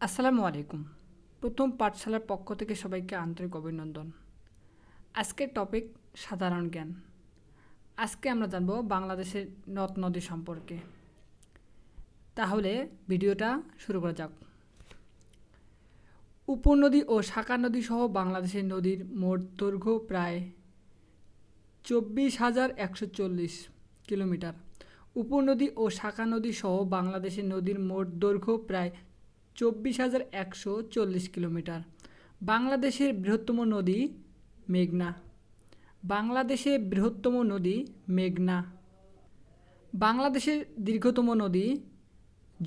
আসসালামু আলাইকুম। প্রথম পাঠশালার পক্ষ থেকে সবাইকে আন্তরিক অভিনন্দন। আজকের টপিক সাধারণ জ্ঞান। আজকে আমরা জানব বাংলাদেশের নদ নদী সম্পর্কে। তাহলে ভিডিওটা শুরু করা যাক। উপনদী ও শাখা নদী সহ বাংলাদেশের নদীর মোট দৈর্ঘ্য প্রায় 24,140 কিলোমিটার। উপনদী ও শাখা নদী সহ বাংলাদেশের নদীর মোট দৈর্ঘ্য প্রায় 24,140 কিলোমিটার। বাংলাদেশের বৃহত্তম নদী মেঘনা। বাংলাদেশের বৃহত্তম নদী মেঘনা। বাংলাদেশের দীর্ঘতম নদী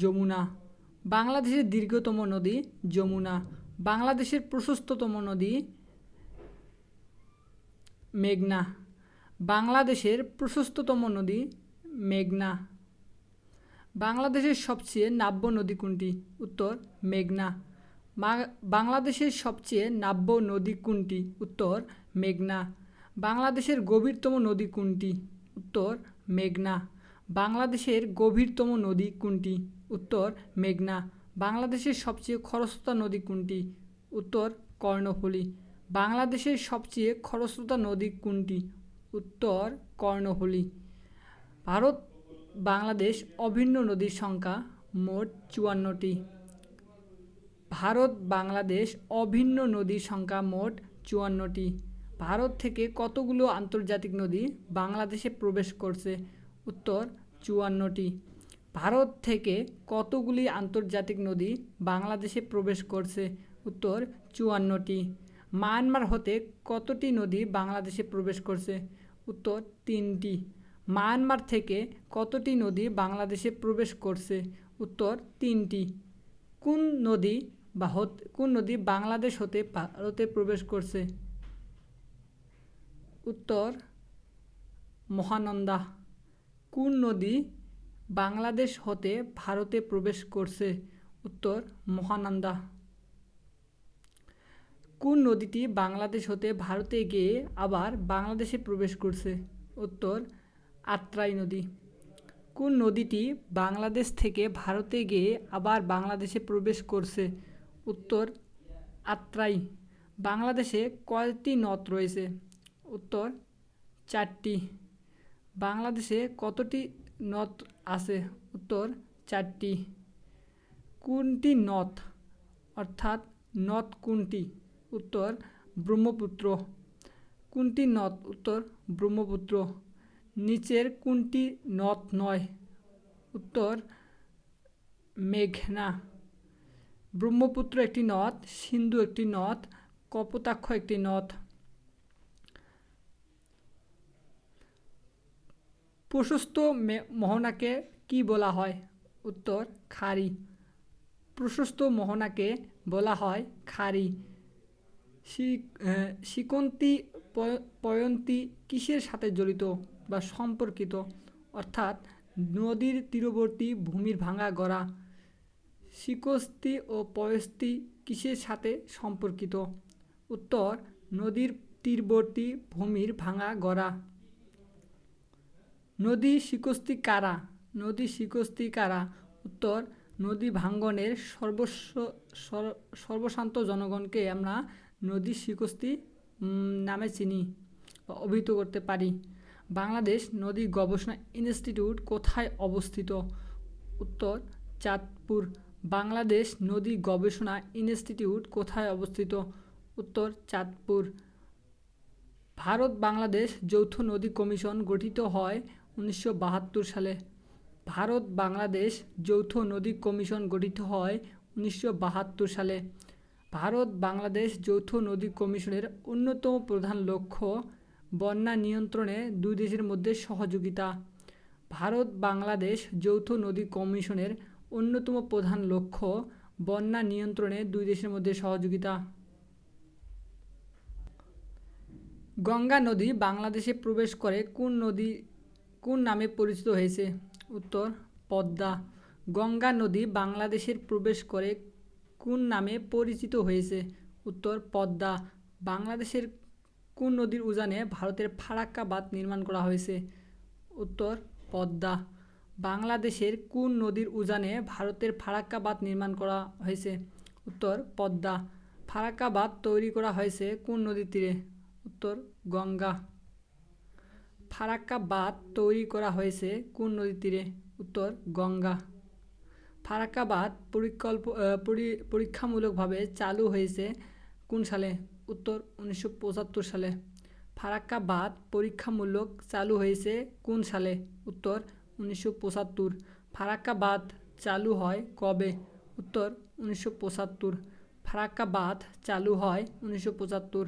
যমুনা। বাংলাদেশের দীর্ঘতম নদী যমুনা। বাংলাদেশের প্রশস্ততম নদী মেঘনা। বাংলাদেশের প্রশস্ততম নদী মেঘনা। বাংলাদেশের সবচেয়ে নাব্য নদী কোনটি? উত্তর মেঘনা। বাংলাদেশের সবচেয়ে নাব্য নদী কোনটি? উত্তর মেঘনা। বাংলাদেশের গভীরতম নদী কোনটি? উত্তর মেঘনা। বাংলাদেশের গভীরতম নদী কোনটি? উত্তর মেঘনা। বাংলাদেশের সবচেয়ে খরস্রোতা নদী কোনটি? উত্তর কর্ণফুলী। বাংলাদেশের সবচেয়ে খরস্রোতা নদী কোনটি? উত্তর কর্ণফুলী। ভারত বাংলাদেশ অভিন্ন নদীর সংখ্যা মোট 54টি। ভারত বাংলাদেশ অভিন্ন নদীর সংখ্যা মোট 54টি। ভারত থেকে কতগুলো আন্তর্জাতিক নদী বাংলাদেশে প্রবেশ করছে? উত্তর 54টি। ভারত থেকে কতগুলি আন্তর্জাতিক নদী বাংলাদেশে প্রবেশ করছে? উত্তর 54টি। মায়ানমার হতে কতটি নদী বাংলাদেশে প্রবেশ করছে? উত্তর 3টি। মায়ানমার থেকে কতটি নদী বাংলাদেশে প্রবেশ করছে? উত্তর 3টি। কোন নদী বাংলাদেশ হতে ভারতে প্রবেশ করছে? উত্তর মহানন্দা। কোন নদী বাংলাদেশ হতে ভারতে প্রবেশ করছে? উত্তর মহানন্দা। কোন নদীটি বাংলাদেশ হতে ভারতে গিয়ে আবার বাংলাদেশে প্রবেশ করছে? উত্তর আত্রাই নদী। কোন নদীটি বাংলাদেশ থেকে ভারতে গিয়ে আবার বাংলাদেশে প্রবেশ করছে? উত্তর আত্রাই। বাংলাদেশে কয়টি নদ রয়েছে? উত্তর 4টি। বাংলাদেশে কতটি নদ আছে? উত্তর 4টি। কোনটি নদ অর্থাৎ নদ কোনটি? উত্তর ব্রহ্মপুত্র। কোনটি নদ? উত্তর ব্রহ্মপুত্র। নিচের কোনটি নদ নয়? উত্তর মেঘনা। ব্রহ্মপুত্র একটি নদ, সিন্ধু একটি নদ, কপোতাক্ষ একটি নদ। প্রশস্ত মোহনাকে কি বলা হয়? উত্তর খাড়ি। প্রশস্ত মোহনাকে বলা হয় খাড়ি। শিকন্তি পয়ন্তী কিসের সাথে জড়িত বা সম্পর্কিত? অর্থাৎ নদীর তীরবর্তী ভূমির ভাঙা গড়া। শিকস্তি ও পয়স্তি কিসের সাথে সম্পর্কিত? উত্তর নদীর তীরবর্তী ভূমির ভাঙা গড়া। নদী শিকস্তি কারা? নদী শিকস্তি কারা? উত্তর নদী ভাঙ্গনের সর্বশান্ত জনগণকে আমরা নদী শিকস্তি নামে চিনি বা অভিহিত করতে পারি। বাংলাদেশ নদী গবেষণা ইনস্টিটিউট কোথায় অবস্থিত? উত্তর চাঁদপুর। বাংলাদেশ নদী গবেষণা ইনস্টিটিউট কোথায় অবস্থিত? উত্তর চাঁদপুর। ভারত বাংলাদেশ যৌথ নদী কমিশন গঠিত হয় 1972 সালে। ভারত বাংলাদেশ যৌথ নদী কমিশন গঠিত হয় 1972 সালে। ভারত বাংলাদেশ যৌথ নদী কমিশনের অন্যতম প্রধান লক্ষ্য বন্যা নিয়ন্ত্রণে দুই দেশের মধ্যে সহযোগিতা। ভারত বাংলাদেশ যৌথ নদী কমিশনের অন্যতম প্রধান লক্ষ্য বন্যা নিয়ন্ত্রণে দুই দেশের মধ্যে সহযোগিতা। গঙ্গা নদী বাংলাদেশে প্রবেশ করে কোন নামে পরিচিত হয়েছে? উত্তর পদ্মা। গঙ্গা নদী বাংলাদেশের প্রবেশ করে কোন নামে পরিচিত হয়েছে? উত্তর পদ্মা। বাংলাদেশের কোন নদীর উজানে ভারতের ফারাক্কা বাঁধ নির্মাণ করা হয়েছে? উত্তর পদ্মা। বাংলাদেশের কোন নদীর উজানে ভারতের ফারাক্কা বাঁধ নির্মাণ করা হয়েছে? উত্তর পদ্মা। ফারাক্কা বাঁধ তৈরি করা হয়েছে কোন নদীর তীরে? উত্তর গঙ্গা। ফারাক্কা বাঁধ তৈরি করা হয়েছে কোন নদীর তীরে? উত্তর গঙ্গা। ফারাক্কা বাঁধ পরীক্ষামূলকভাবে চালু হয়েছে কোন সালে? উত্তর 1975 সালে। ফারাক্কা বাঁধ পরীক্ষামূলক চালু হয়েছে কোন সালে? উত্তর 1975। ফারাক্কা বাঁধ চালু হয় কবে? উত্তর 1975। ফারাক্কা বাঁধ চালু হয় 1975।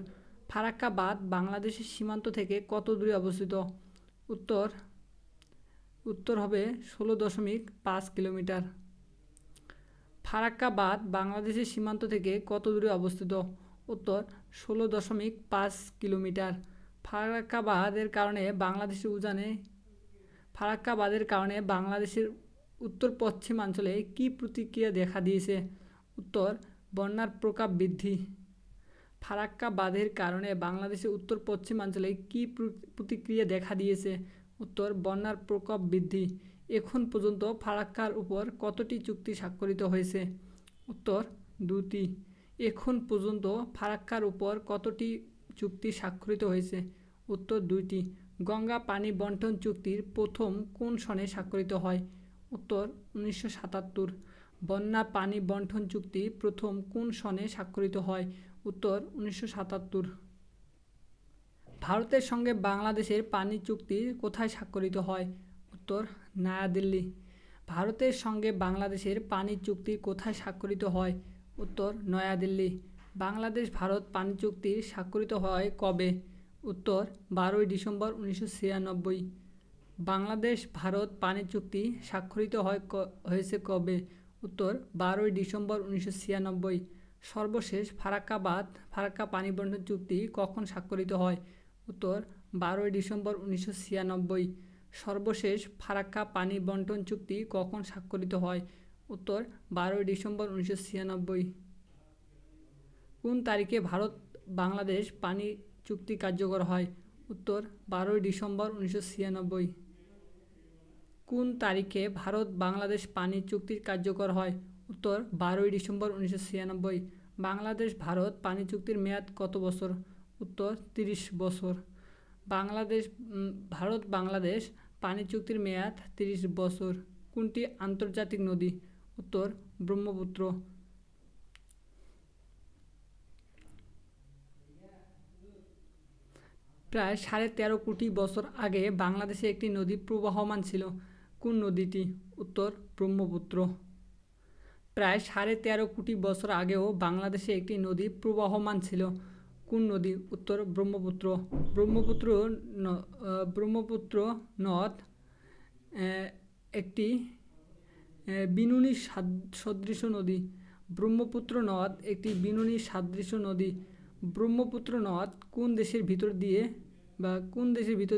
ফারাক্কা বাঁধ বাংলাদেশের সীমান্ত থেকে কত দূরে অবস্থিত? উত্তর উত্তর হবে 16.5 কিলোমিটার। ফারাক্কা বাঁধ বাংলাদেশের সীমান্ত থেকে কত দূরে অবস্থিত? উত্তর 16.5 কিলোমিটার। ফারাক্কা বাঁধের কারণে বাংলাদেশের উত্তর পশ্চিমাঞ্চলে কী প্রতিক্রিয়া দেখা দিয়েছে? উত্তর বন্যার প্রকোপ বৃদ্ধি। ফারাক্কা বাঁধের কারণে বাংলাদেশের উত্তর পশ্চিমাঞ্চলে কী প্রতিক্রিয়া দেখা দিয়েছে? উত্তর বন্যার প্রকোপ বৃদ্ধি। এখন পর্যন্ত ফারাক্কার উপর কতটি চুক্তি স্বাক্ষরিত হয়েছে? উত্তর 2টি। এখন পর্যন্ত ফারাক্কার উপর কতটি চুক্তি স্বাক্ষরিত হয়েছে? উত্তর 2টি। গঙ্গা পানি বন্টন চুক্তির প্রথম কোন সনে স্বাক্ষরিত হয়? উত্তর 1977। বন্যা পানি বন্টন চুক্তি প্রথম কোন সনে স্বাক্ষরিত হয়? উত্তর 1977। ভারতের সঙ্গে বাংলাদেশের পানি চুক্তি কোথায় স্বাক্ষরিত হয়? উত্তর নয়াদিল্লি। ভারতের সঙ্গে বাংলাদেশের পানি চুক্তি কোথায় স্বাক্ষরিত হয়? উত্তর নয়াদিল্লি। বাংলাদেশ ভারত পানি চুক্তি স্বাক্ষরিত হয় কবে? উত্তর 12ই ডিসেম্বর 1996। বাংলাদেশ ভারত পানি চুক্তি স্বাক্ষরিত হয়েছে কবে? উত্তর 12ই ডিসেম্বর 1996। সর্বশেষ ফারাক্কা পানি বন্টন চুক্তি কখন স্বাক্ষরিত হয়? উত্তর 12ই ডিসেম্বর 1996। সর্বশেষ ফারাক্কা পানি বন্টন চুক্তি কখন স্বাক্ষরিত হয়? উত্তর 12ই ডিসেম্বর 1996। কোন তারিখে ভারত বাংলাদেশ পানি চুক্তি কার্যকর হয়? উত্তর 12ই ডিসেম্বর 1996। কোন তারিখে ভারত বাংলাদেশ পানি চুক্তি কার্যকর হয়? উত্তর 12ই ডিসেম্বর 1996। বাংলাদেশ ভারত পানি চুক্তির মেয়াদ কত বছর? উত্তর 30 বছর। ভারত বাংলাদেশ পানি চুক্তির মেয়াদ 30 বছর। কোনটি আন্তর্জাতিক নদী? উত্তর ব্রহ্মপুত্র। প্রায় 13.5 কোটি বছর আগে বাংলাদেশে একটি নদী প্রবাহমান ছিল। কোন নদীটি? উত্তর ব্রহ্মপুত্র। প্রায় 13.5 কোটি বছর আগেও বাংলাদেশে একটি নদী প্রবাহমান ছিল। কোন নদী? উত্তর ব্রহ্মপুত্র। ব্রহ্মপুত্র নদ একটি বিনুনি সদৃশ নদী। ব্রহ্মপুত্র নদ একটি বিনুনি সদৃশ নদী। ব্রহ্মপুত্র নদ কোন দেশের ভিতর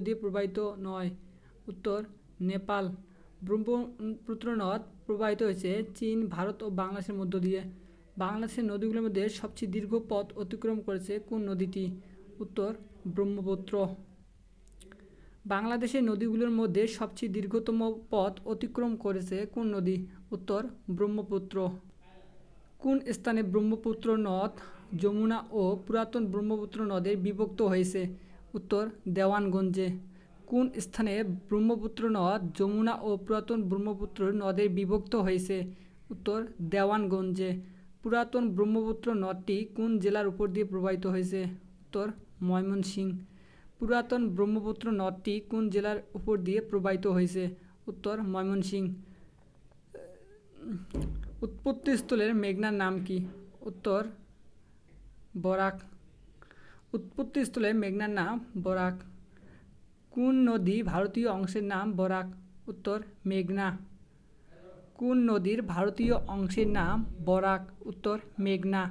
দিয়ে প্রবাহিত নয়? উত্তর নেপাল। ব্রহ্মপুত্র নদ প্রবাহিত হয়েছে চীন, ভারত ও বাংলাদেশের মধ্য দিয়ে। বাংলাদেশের নদীগুলোর মধ্যে সবচেয়ে দীর্ঘ পথ অতিক্রম করেছে কোন নদীটি? উত্তর ব্রহ্মপুত্র। বাংলাদেশের নদীগুলোর মধ্যে সবচেয়ে দীর্ঘতম পথ অতিক্রম করেছে কোন নদী? উত্তর ব্রহ্মপুত্র। কোন স্থানে ব্রহ্মপুত্র নদ যমুনা ও পুরাতন ব্রহ্মপুত্র নদে বিভক্ত হয়েছে? উত্তর দেওয়ানগঞ্জে। কোন স্থানে ব্রহ্মপুত্র নদ যমুনা ও পুরাতন ব্রহ্মপুত্র নদে বিভক্ত হয়েছে? উত্তর দেওয়ানগঞ্জে। পুরাতন ব্রহ্মপুত্র নদটি কোন জেলার উপর দিয়ে প্রবাহিত হয়েছে? উত্তর ময়মনসিংহ। পুরাতন ব্রহ্মপুত্র নদটি কোন জেলার উপর দিয়ে প্রবাহিত হয়েছে? উত্তর ময়মনসিংহ। উৎপত্তিস্থলের মেঘনার নাম কি? উত্তর বরাক। উৎপত্তিস্থলের মেঘনার নাম বরাক। কোন নদী ভারতীয় অংশের নাম বরাক? উত্তর মেঘনা। কোন নদীর ভারতীয় অংশের নাম বরাক? উত্তর মেঘনা।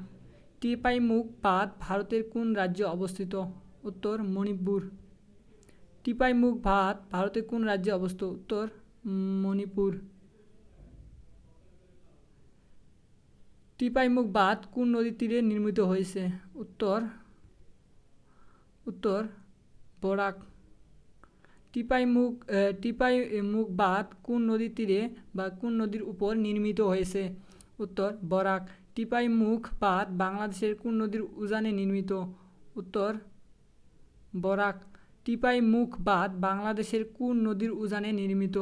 টিপাইমুখ বাঁধ ভারতের কোন রাজ্যে অবস্থিত? উত্তর মণিপুর। টিপাইমুখ বাঁধ ভারতের কোন রাজ্যে অবস্থিত? উত্তর মণিপুর। টিপাইমুখ বাঁধ কোন নদীর তীরে নির্মিত হয়েছে? উত্তর বরাক। টিপাইমুখ বাঁধ কোন নদীর তীরে কোন নদীর উপর নির্মিত হয়েছে? উত্তর বরাক। টিপাইমুখ বাঁধ বাংলাদেশের কোন নদীর উজানে নির্মিত? উত্তর বরাক। টিপাইমুখ বাঁধ বাংলাদেশের কোন নদীর উজানে নির্মিত?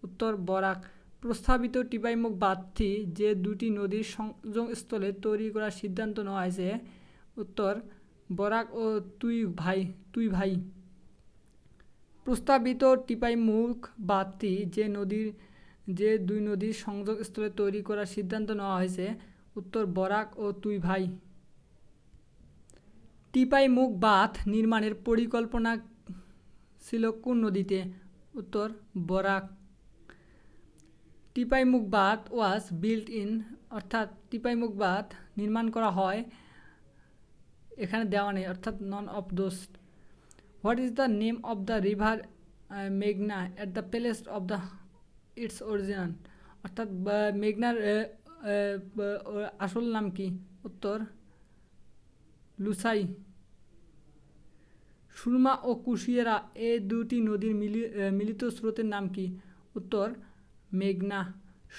উত্তর বরাক। প্রস্তাবিত টিপাইমুখ বাঁধটি যে দুটি নদীর সংযোগস্থলে তৈরি করার সিদ্ধান্ত নেওয়া হয়েছে? উত্তর বরাক ও তুই ভাই। প্রস্তাবিত টিপাইমুখ বাঁধটি যে দুই নদীর সংযোগস্থলে তৈরি করার সিদ্ধান্ত নেওয়া হয়েছে? উত্তর বরাক ও তুই ভাই। টিপাইমুখ বাঁধ নির্মাণের পরিকল্পনা ছিল কোন নদীতে? উত্তর বরাক। টিপাইমুখ বাঁধ ওয়াজ বিল্ট ইন, অর্থাৎ টিপাইমুখ বাঁধ নির্মাণ করা হয়, এখানে দেওয়া নেই, অর্থাৎ none of those. What is the name of the river মেঘনা at the place of the its origin? অর্থাৎ মেঘনার আসল নাম কি? উত্তর লুসাই। সুরমা ও কুশিয়ারা এ দুটি নদীর মিলিত স্রোতের নাম কি? উত্তর মেঘনা।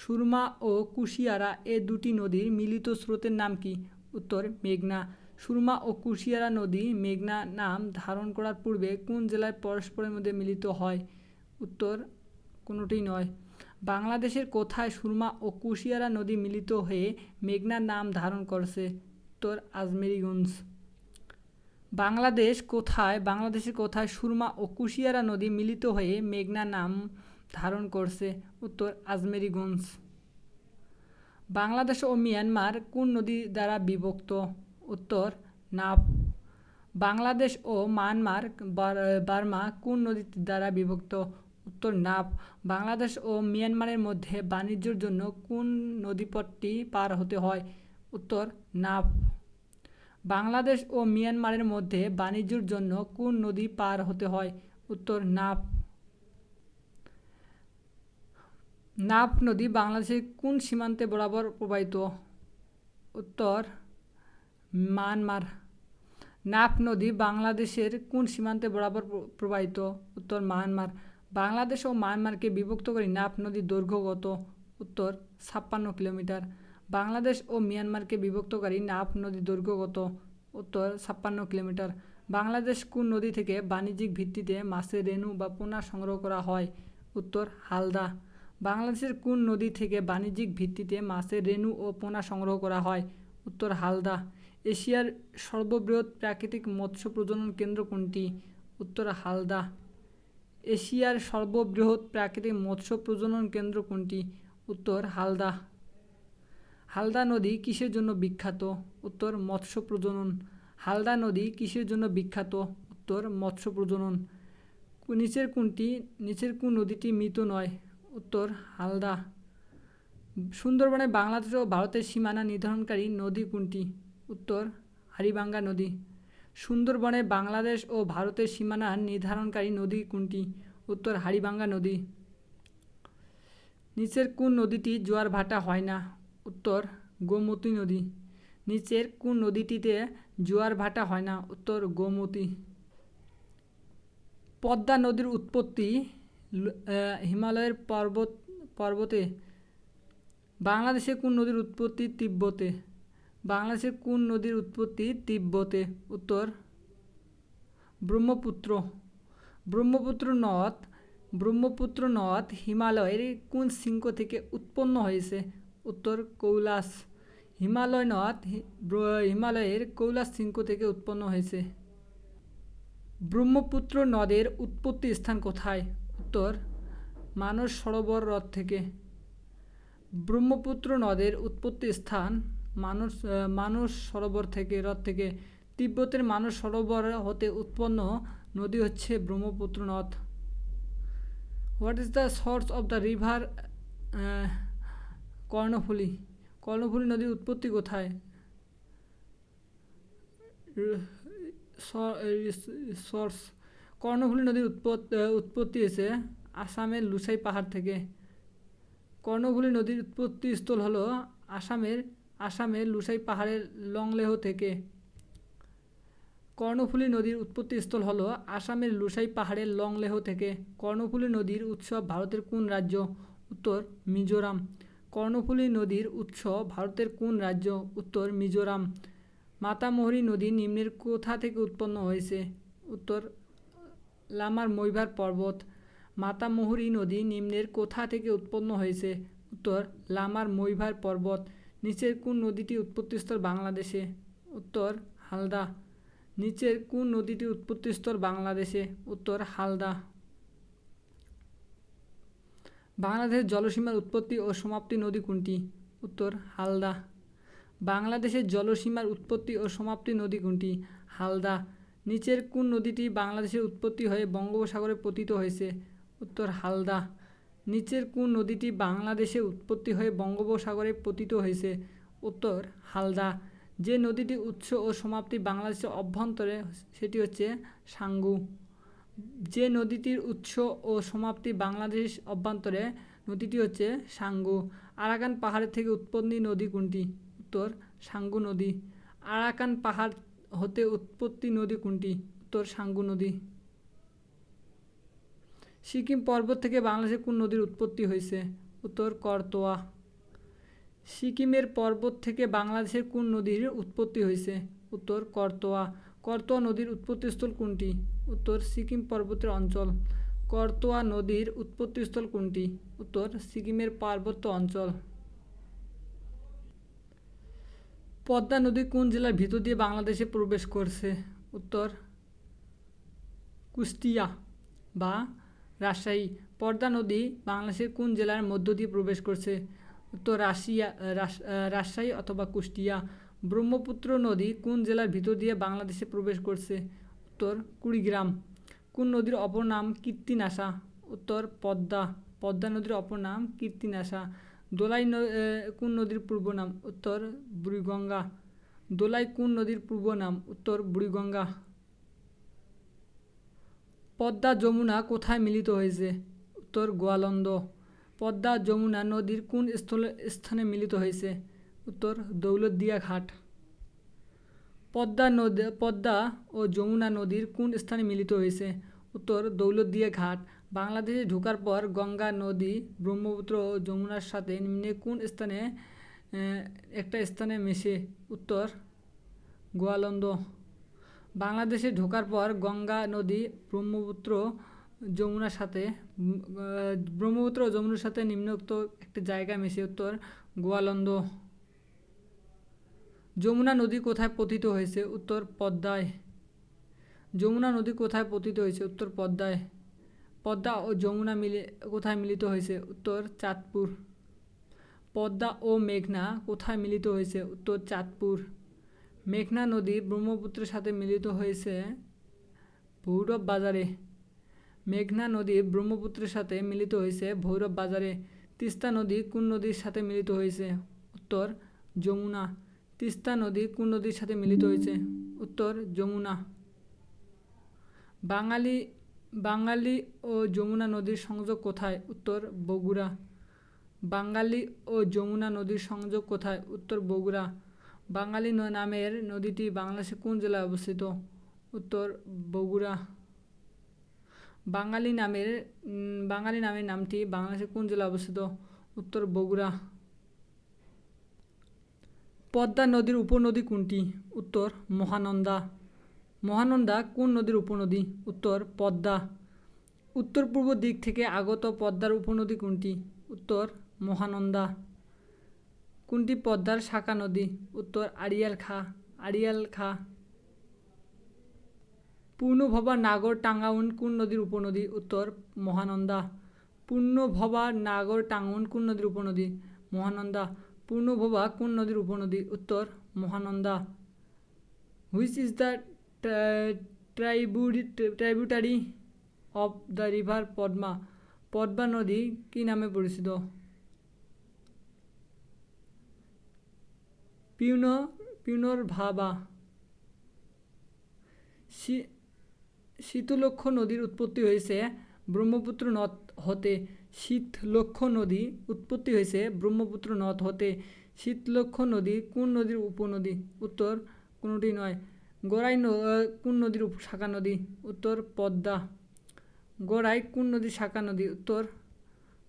সুরমা ও কুশিয়ারা এ দুটি নদীর মিলিত স্রোতের নাম কি? উত্তর মেঘনা। সুরমা ও কুশিয়ারা নদী মেঘনা নাম ধারণ করার পূর্বে কোন জেলায় পরস্পরের মধ্যে মিলিত হয়? উত্তর কোনোটিই নয়। বাংলাদেশের কোথায় সুরমা ও কুশিয়ারা নদী মিলিত হয়ে মেঘনা নাম ধারণ করছে? উত্তর আজমেরীগঞ্জ। বাংলাদেশের কোথায় সুরমা ও কুশিয়ারা নদী মিলিত হয়ে মেঘনা নাম ধারণ করছে? উত্তর আজমেরীগঞ্জ। বাংলাদেশ ও মিয়ানমার কোন নদী দ্বারা বিভক্ত? উত্তর নাফ। বাংলাদেশ ও মায়ানমার বার্মা কোন নদী দ্বারা বিভক্ত? উত্তর নাফ। বাংলাদেশ ও মিয়ানমারের মধ্যে বাণিজ্যের জন্য কোন নদীপথটি পার হতে হয়? উত্তর নাফ। বাংলাদেশ ও মিয়ানমারের মধ্যে বাণিজ্যের জন্য কোন নদী পার হতে হয়? উত্তর নাফ। নাফ নদী বাংলাদেশের কোন সীমান্তে বরাবর প্রবাহিত? উত্তর মায়ানমার। নাফ নদী বাংলাদেশের কোন সীমান্তে বরাবর প্রবাহিত? উত্তর মায়ানমার। বাংলাদেশ ও মায়ানমারকে বিভক্ত করে নাফ নদীর দৈর্ঘ্য কত? উত্তর 56 কিলোমিটার। বাংলাদেশ ও মিয়ানমারকে বিভক্তকারী নাফ নদীর দৈর্ঘ্য কত? উত্তর 56 কিলোমিটার। বাংলাদেশ কোন নদী থেকে বাণিজ্যিক ভিত্তিতে মাছের রেণু বা পোনা সংগ্রহ করা হয়? উত্তর হালদা। বাংলাদেশের কোন নদী থেকে বাণিজ্যিক ভিত্তিতে মাছের রেণু ও পোনা সংগ্রহ করা হয়? উত্তর হালদা। এশিয়ার সর্ববৃহৎ প্রাকৃতিক মৎস্য প্রজনন কেন্দ্র কোনটি? উত্তর হালদা। এশিয়ার সর্ববৃহৎ প্রাকৃতিক মৎস্য প্রজনন কেন্দ্র কোনটি? উত্তর হালদা। হালদা নদী কিসের জন্য বিখ্যাত? উত্তর মৎস্য প্রজনন। হালদা নদী কিসের জন্য বিখ্যাত? উত্তর মৎস্য প্রজনন। নিচের কোন নদীটি মৃত নয়? উত্তর হালদা। সুন্দরবনে বাংলাদেশ ও ভারতের সীমানা নির্ধারণকারী নদী কোনটি? উত্তর হাড়িভাঙ্গা নদী। সুন্দরবনে বাংলাদেশ ও ভারতের সীমানা নির্ধারণকারী নদী কোনটি? উত্তর হাড়িভাঙ্গা নদী। নিচের কোন নদীটি জোয়ার ভাটা হয় না? উত্তর গোমতী নদী। নিচের কোন নদীটিতে জোয়ার ভাটা হয় না? উত্তর গোমতী। পদ্মা নদীর উৎপত্তি হিমালয়ের পর্বতে। বাংলাদেশের কোন নদীর উৎপত্তি তিব্বতে? বাংলাদেশের কোন নদীর উৎপত্তি তিব্বতে? উত্তর ব্রহ্মপুত্র। ব্রহ্মপুত্র নদ হিমালয়ের কোন শৃঙ্গ থেকে উৎপন্ন হয়েছে? উত্তর কৈলাস। হিমালয়ের কৈলাস শৃঙ্গ থেকে উৎপন্ন হয়েছে। ব্রহ্মপুত্র নদের উৎপত্তি স্থান কোথায়? উত্তর মানস সরোবর হ্রদ থেকে। ব্রহ্মপুত্র নদের উৎপত্তি স্থান মানস সরোবর হ্রদ থেকে। তিব্বতের মানস সরোবর হতে উৎপন্ন নদী হচ্ছে ব্রহ্মপুত্র নদ। What is the source of the river Karnaphuli? Karnaphuli নদীর উৎপত্তি কোথায়? সোর্স। কর্ণফুলী নদীর উৎপত্তি হয়েছে আসামের লুসাই পাহাড় থেকে। কর্ণফুলী নদীর উৎপত্তি স্থল হল আসামের লুসাই পাহাড়ের লংলেহ থেকে। কর্ণফুলী নদীর উৎপত্তি স্থল হল আসামের লুসাই পাহাড়ের লংলেহ থেকে। কর্ণফুলী নদীর উৎস ভারতের কোন রাজ্য? উত্তর মিজোরাম। কর্ণফুলী নদীর উৎস ভারতের কোন রাজ্য? উত্তর মিজোরাম। মাতামুহুরী নদী নিম্নের কোথা থেকে উৎপন্ন হয়েছে? উত্তর লামার মৈভার পর্বত। মাতামুহুরী নদী নিম্নের কোথা থেকে উৎপন্ন হয়েছে? উত্তর লামার মৈভার পর্বত। নিচের কোন নদীটি উৎপত্তিস্থল বাংলাদেশে? উত্তর হালদা। নিচের কোন নদীটি উৎপত্তিস্থল বাংলাদেশে? উত্তর হালদা। বাংলাদেশের জলসীমার উৎপত্তি ও সমাপ্তি নদী কোনটি? উত্তর হালদা। বাংলাদেশের জলসীমার উৎপত্তি ও সমাপ্তি নদী কোনটি? হালদা। নিচের কোন নদীটি বাংলাদেশের উৎপত্তি হয়ে বঙ্গোপসাগরে পতিত হয়েছে? উত্তর হালদা। নিচের কোন নদীটি বাংলাদেশে উৎপত্তি হয়ে বঙ্গোপসাগরে পতিত হয়েছে? উত্তর হালদা। যে নদীটি উৎস ও সমাপ্তি বাংলাদেশের অভ্যন্তরে সেটি হচ্ছে সাঙ্গু। যে নদীটির উৎস ও সমাপ্তি বাংলাদেশ অভ্যন্তরে নদীটি হচ্ছে সাঙ্গু। আরাকান পাহাড়ের থেকে উৎপত্তি নদী কোনটি? উত্তর সাঙ্গু নদী। আরাকান পাহাড় হতে উৎপত্তি নদী কোনটি? উত্তর সাঙ্গু নদী। সিকিম পর্বত থেকে বাংলাদেশের কোন নদীর উৎপত্তি হয়েছে? উত্তর করতোয়া। সিকিমের পর্বত থেকে বাংলাদেশের কোন নদীর উৎপত্তি হয়েছে? উত্তর করতোয়া। করতোয়া নদীর উৎপত্তিস্থল কোনটি? উত্তর সিকিম পর্বতের অঞ্চল। করতোয়া নদীর উৎপত্তিস্থল কোনটি? উত্তর সিকিমের পার্বত্য অঞ্চল। পদ্মা নদী কোন জেলার ভিতর দিয়ে বাংলাদেশে প্রবেশ করছে? উত্তর কুষ্টিয়া বা রাজশাহী। পদ্মা নদী বাংলাদেশের কোন জেলার মধ্য দিয়ে প্রবেশ করছে? উত্তর রাজশাহী অথবা কুষ্টিয়া। ব্রহ্মপুত্র নদী কোন জেলার ভিতর দিয়ে বাংলাদেশে প্রবেশ করছে? উত্তর কুড়িগ্রাম। কোন নদীর অপর নাম কীর্তিনাশা? উত্তর পদ্মা। পদ্মা নদীর অপর নাম কীর্তিনাশা। দোলাই কোন নদীর পূর্ব নাম? উত্তর বুড়িগঙ্গা। দোলাই কোন নদীর পূর্ব নাম? উত্তর বুড়িগঙ্গা। পদ্মা যমুনা কোথায় মিলিত হয়েছে? উত্তর গোয়ালন্দ। পদ্মা যমুনা নদীর কোন স্থানে মিলিত হয়েছে? উত্তর দৌলতদিয়া ঘাট। পদ্মা ও যমুনা নদীর কোন স্থানে মিলিত হয়েছে? উত্তর দৌলতদিয়া ঘাট। বাংলাদেশে ঢোকার পর গঙ্গা নদী ব্রহ্মপুত্র ও যমুনার সাথে নিম্নে কোন স্থানে একটা স্থানে মেশে? উত্তর গোয়ালন্দ। বাংলাদেশে ঢোকার পর গঙ্গা নদী ব্রহ্মপুত্র ও যমুনার সাথে নিম্নোক্ত একটা জায়গা মেশে। উত্তর গোয়ালন্দ। যমুনা নদী কোথায় পতিত হয়েছে? উত্তর পদ্মায়। যমুনা নদী কোথায় পতিত হয়েছে? উত্তর পদ্মায়। পদ্মা ও যমুনা কোথায় মিলিত হয়েছে? উত্তর চাঁদপুর। পদ্মা ও মেঘনা কোথায় মিলিত হয়েছে? উত্তর চাঁদপুর। মেঘনা নদী ব্রহ্মপুত্রের সাথে মিলিত হয়েছে ভৈরব বাজারে। মেঘনা নদী ব্রহ্মপুত্রের সাথে মিলিত হয়েছে ভৈরব বাজারে। তিস্তা নদী কোন নদীর সাথে মিলিত হয়েছে? উত্তর যমুনা। তিস্তা নদী কোন নদীর সাথে মিলিত হয়েছে? উত্তর যমুনা। বাঙালি ও যমুনা নদীর সংযোগ কোথায়? উত্তর বগুড়া। বাঙালি ও যমুনা নদীর সংযোগ কোথায়? উত্তর বগুড়া। বাঙালি নামের নদীটি বাংলাদেশের কোন জেলায় অবস্থিত? উত্তর বগুড়া। বাঙালি নামের নামটি বাংলাদেশের কোন জেলায় অবস্থিত? উত্তর বগুড়া। পদ্মা নদীর উপনদী কোনটি? উত্তর মহানন্দা। মহানন্দা কোন নদীর উপনদী? উত্তর পদ্মা। উত্তর পূর্ব দিক থেকে আগত পদ্মার উপনদী কোনটি? উত্তর মহানন্দা। কোনটি পদ্মার শাখা নদী? উত্তর আড়িয়াল খা। পূর্ণভবা নাগর টাঙ্গাউন কোন নদীর উপনদী? উত্তর মহানন্দা। পূর্ণভবা নাগর টাঙ্গাউন কোন নদীর উপনদী? মহানন্দা। পূর্ণভবা কোন নদীর উপনদী? উত্তর Mahananda. Which is the tributary of the river Padma? Padma নদী কি নামে পরিচিত? পিউনরভাবা। শীতলক্ষ নদীর উৎপত্তি হয়েছে ব্রহ্মপুত্র নদ হতে। শীতলক্ষ নদী উৎপত্তি হয়েছে ব্রহ্মপুত্র নদ হতে। শীতলক্ষ নদী কোন নদীর উপনদী? উত্তর কোনটি নয়। গড়াই কোন নদীর শাখা নদী? উত্তর পদ্মা। গড়াই কোন নদীর শাখা নদী? উত্তর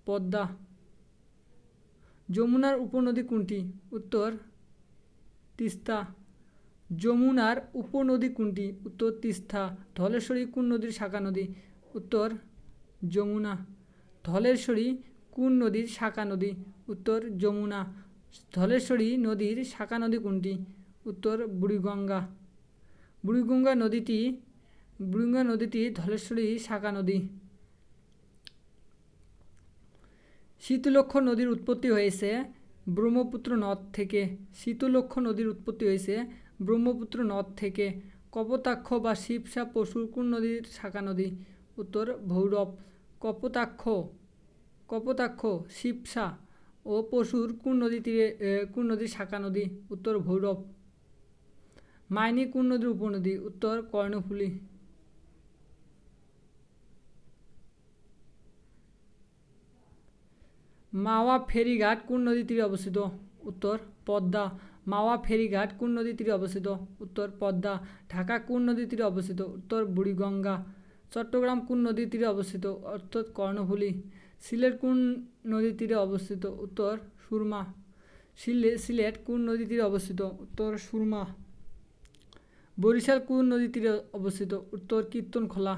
পদ্মা। যমুনার উপনদী কোনটি? উত্তর তিস্তা। যমুনার উপনদী কোনটি? উত্তর তিস্তা। ধলেশ্বরী কোন নদীর শাখা নদী? উত্তর যমুনা। ধলেশ্বরী কোন নদীর শাখা নদী? উত্তর যমুনা। ধলেশ্বরী নদীর শাখা নদী কোনটি? উত্তর বুড়িগঙ্গা। বুড়িগঙ্গা নদীটি ধলেশ্বরী শাখা নদী। শীতলক্ষ নদীর উৎপত্তি হয়েছে ব্রহ্মপুত্র নদ থেকে। শীতলক্ষ নদীর উৎপত্তি হয়েছে ব্রহ্মপুত্র নদ থেকে। কপোতাক্ষ বা শিবসা পশুর কোন নদীর শাখা নদী? উত্তর ভৈরব। কপোতাক্ষ শিবসা ও পশুর কোন নদীর শাখা নদী? উত্তর ভৈরব। মাইনী কোন নদীর উপনদী? উত্তর কর্ণফুলী। মাওয়া ফেরিঘাট কোন নদীর তীরে অবস্থিত? উত্তর পদ্মা। মাওয়া ফেরিঘাট কোন নদীর তীরে অবস্থিত? উত্তর পদ্মা। ঢাকা কোন নদীর তীরে অবস্থিত? উত্তর বুড়িগঙ্গা। চট্টগ্রাম কোন নদীর তীরে অবস্থিত? অর্থাৎ কর্ণফুলী। সিলেট কোন নদীর তীরে অবস্থিত? উত্তর সুরমা। সিলেট কোন নদীর তীরে অবস্থিত? উত্তর সুরমা। বরিশাল কোন নদীর তীরে অবস্থিত? উত্তর কীর্তনখোলা।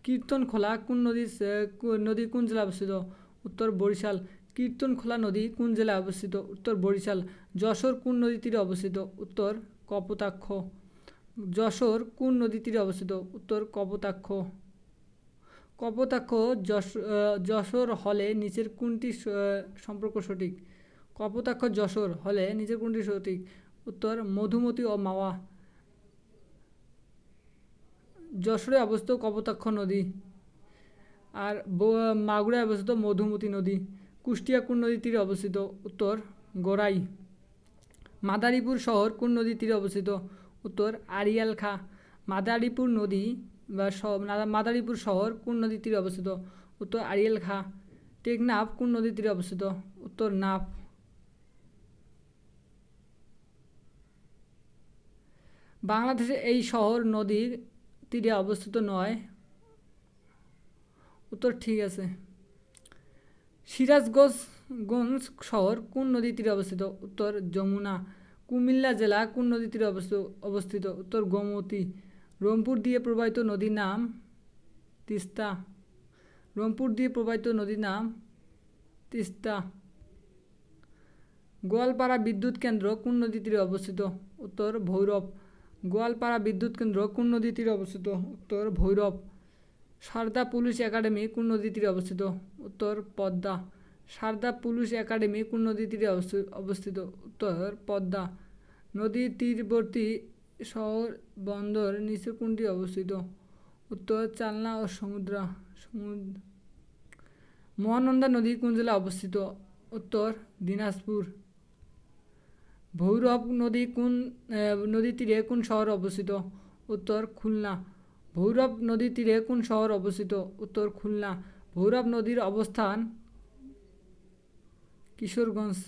কীর্তনখোলা কোন নদী কোন জেলায় অবস্থিত? উত্তর বরিশাল। কীর্তনখোলা নদী কোন জেলায় অবস্থিত? উত্তর বরিশাল। যশোর কোন নদীর তীরে অবস্থিত? উত্তর কপোতাক্ষ। যশোর কোন নদীর তীরে অবস্থিত? উত্তর কপোতাক্ষ। কপোতাক্ষ যশোর হলে নিচের কোনটি সম্পর্ক সঠিক? কপোতাক্ষ যশোর হলে নিচের কোনটি সঠিক? উত্তর মধুমতি ও মাওয়া। যশোরে অবস্থিত কপোতাক্ষ নদী। আর মাগুরায় অবস্থিত মধুমতি নদী। কুষ্টিয়া কোন নদীর তীরে অবস্থিত? উত্তর গোরাই। মাদারীপুর শহর কোন নদীর তীরে অবস্থিত? উত্তর আড়িয়াল খাঁ। মাদারীপুর শহর কোন নদীর তীরে অবস্থিত? উত্তর আড়িয়াল খাঁ। টেকনাফ কোন নদীর তীরে অবস্থিত? উত্তর নাফ। বাংলাদেশে এই শহর নদীর তীরে অবস্থিত নয়। উত্তর ঠিক আছে। সিরাজগঞ্জ শহর কোন নদীর তীরে অবস্থিত? উত্তর যমুনা। কুমিল্লা জেলা কোন নদীর তীরে অবস্থিত? উত্তর গোমতী। রংপুর দিয়ে প্রবাহিত নদীর নাম? তিস্তা। রংপুর দিয়ে প্রবাহিত নদীর নাম? তিস্তা। গোয়ালপাড়া বিদ্যুৎ কেন্দ্র কোন নদীর তীরে অবস্থিত? উত্তর ভৈরব। গোয়ালপাড়া বিদ্যুৎ কেন্দ্র কোন নদীর তীরে অবস্থিত? উত্তর ভৈরব। সারদা পুলিশ একাডেমি কোন নদীর তীরে অবস্থিত? উত্তর পদ্মা। সারদা পুলিশ একাডেমি কোন নদীর তীরে অবস্থিত? উত্তর পদ্মা। নদীর তীরবর্তী শহর বন্দর নিচে কোনটি অবস্থিত? উত্তর চালনা ও সমুদ্র। মহানন্দা নদী কোন জেলায় অবস্থিত? উত্তর দিনাজপুর। ভৈরব নদীর তীরে কোন শহর অবস্থিত? উত্তর খুলনা। ভৈরব নদীর তীরে কোন শহর অবস্থিত? উত্তর খুলনা। ভৈরব নদীর অবস্থান? কিশোরগঞ্জ।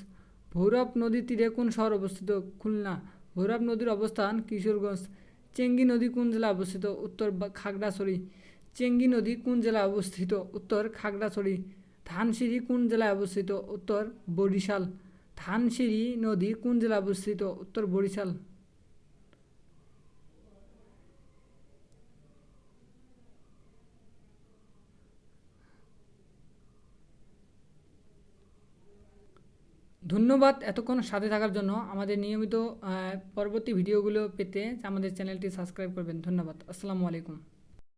ভৈরব নদীর তীরে কোন শহর অবস্থিত? খুলনা। ভৈরব নদীর অবস্থান কিশোরগঞ্জ। চেঙ্গি নদী কোন জেলায় অবস্থিত? উত্তর খাগড়াছড়ি। চেঙ্গি নদী কোন জেলায় অবস্থিত? উত্তর খাগড়াছড়ি। ধানসিঁড়ি কোন জেলায় অবস্থিত? উত্তর বরিশাল। ধানসিঁড়ি নদী কোন জেলায় অবস্থিত? উত্তর বরিশাল। ধন্যবাদ এতক্ষণ সাথে থাকার জন্য। আমাদের নিয়মিত পরবর্তী ভিডিওগুলো পেতে আমাদের চ্যানেলটি সাবস্ক্রাইব করবেন। ধন্যবাদ। আসসালামু আলাইকুম।